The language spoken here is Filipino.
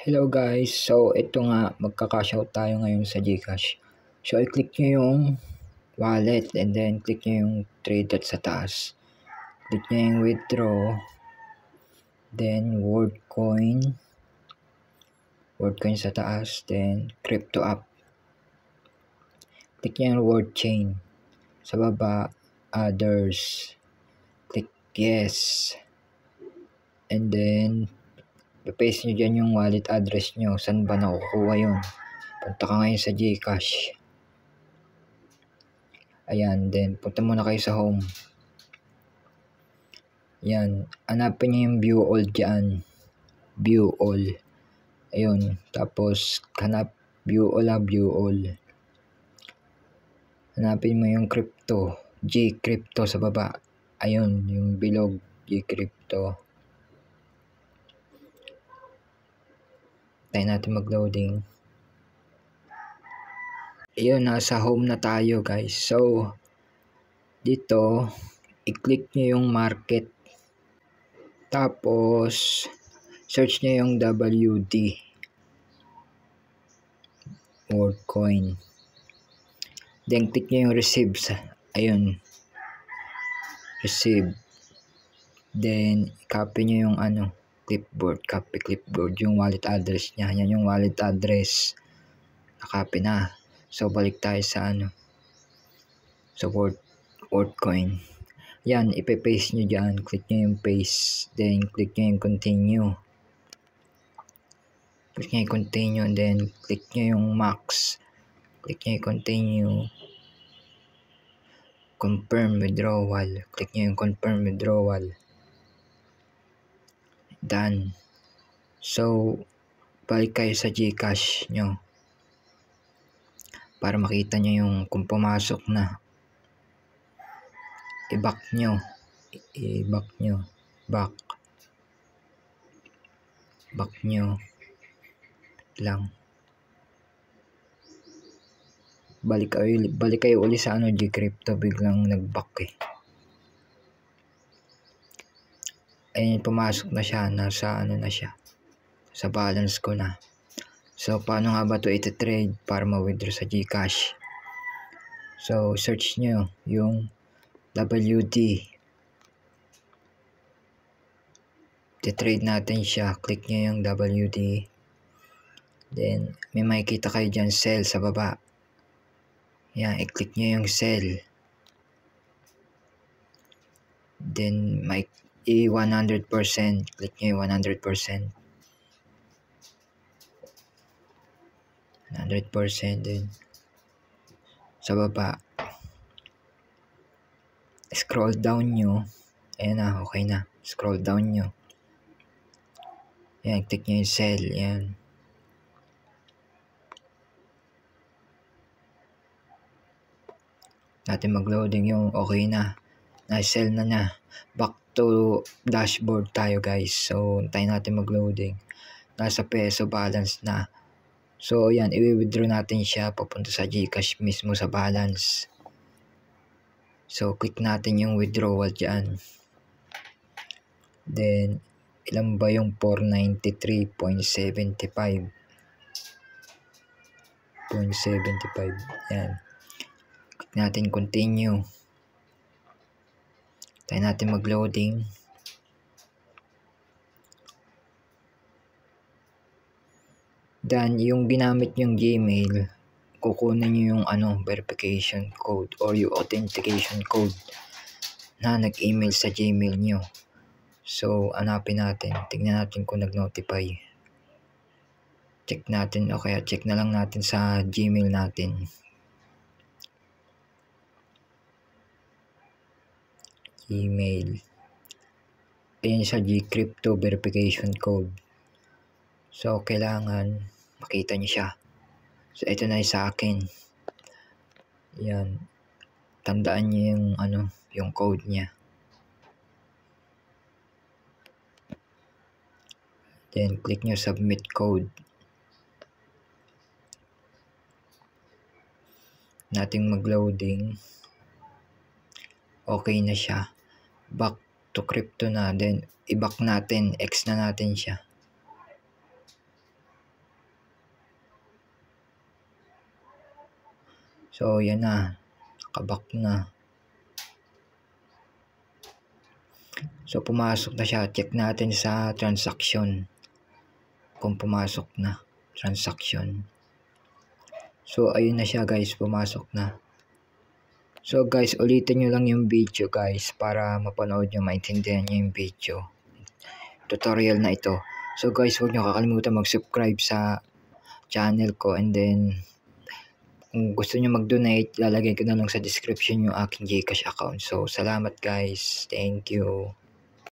Hello guys, so ito nga magkaka-shout tayo ngayon sa GCash. So i-click nyo yung wallet and then click nyo yung 3 dots sa taas. Click nyo yung withdraw, then WorldCoin sa taas, then crypto app. Click nyo yung reward chain. Sa baba, others. Click yes. And then paste nyo dyan yung wallet address nyo. Saan ba nakukuha yun? Punta ka ngayon sa GCash. Ayan, then punta muna kayo sa home. Yan, hanapin nyo yung view all dyan. View all. Ayun, tapos hanap view all. Hanapin mo yung crypto. G-crypto sa baba. Ayun, yung bilog G-crypto. Tayo natin mag-loading. Ayun, nasa home na tayo guys. So, dito, i-click nyo yung market. Tapos, search nyo yung WD. WorldCoin. Then, click nyo yung receives. Ayun. Receive. Then, copy nyo yung clipboard. Copy clipboard. Yung wallet address nya. Yan yung wallet address. Nakopy na. So, balik tayo sa sa WorldCoin. Yan, ipe-paste nyo dyan. Click nyo yung paste. Then, click nyo yung continue. Click nyo yung continue. Then, click nyo yung max. Click nyo yung continue. Confirm withdrawal. Click nyo yung confirm withdrawal. Done. So, balik kayo sa GCash nyo. Para makita nyo yung kung pumasok na. I-back nyo. Back nyo. Lang. Balik kayo uli sa G-crypto. Biglang nag-back eh. Ayun, pumasok na siya. Nasa na siya. Sa balance ko na. So, paano nga ba ito iti-trade para ma-withdraw sa GCash? So, search nyo yung WD. I-trade natin siya. Click nyo yung WD. Then, may makikita kayo dyan, sell sa baba. Yan, i-click nyo yung sell. Then, may 100%. Click nyo yung 100%. 100% din. Sa baba. Scroll down nyo. Ayan na, okay na. Scroll down nyo. Ayan, click nyo yung sell. Ayan. Natin mag-loading yung okay na. Na-sell na na. Back to dashboard tayo guys. So, tayo natin mag-loading. Nasa peso balance na. So, yan. I-withdraw natin siya papunta sa GCash mismo sa balance. So, click natin yung withdrawal dyan. Then, ilan ba yung 493.75? 0.75. Yan. Click natin continue. Tayo natin mag-loading. Then, yung ginamit yung Gmail, kukunin nyo yung verification code or yung authentication code na nag-email sa Gmail nyo. So, hanapin natin. Tignan natin kung nag-notify. Check natin o kaya check na lang natin sa Gmail natin. Gmail. Ayan sa G-crypto verification code. So, kailangan makita nyo siya. So, ito na yung sa akin. Yan. Tandaan nyo yung yung code niya. Then, click nyo submit code. Nating mag-loading. Okay na siya. Back to crypto na. Then, i-back natin. X na natin siya. So, yan na. Nakabak na. So, pumasok na siya. Check natin sa transaction. Kung pumasok na. Transaction. So, ayun na siya guys. Pumasok na. So, guys, ulitin nyo lang yung video guys para mapanood nyo, maintindihan nyo yung video. Tutorial na ito. So, guys, huwag nyo kakalimutan mag-subscribe sa channel ko, and then kung gusto nyo mag-donate, lalagay ko na lang sa description yung aking GCash account. So, salamat guys. Thank you.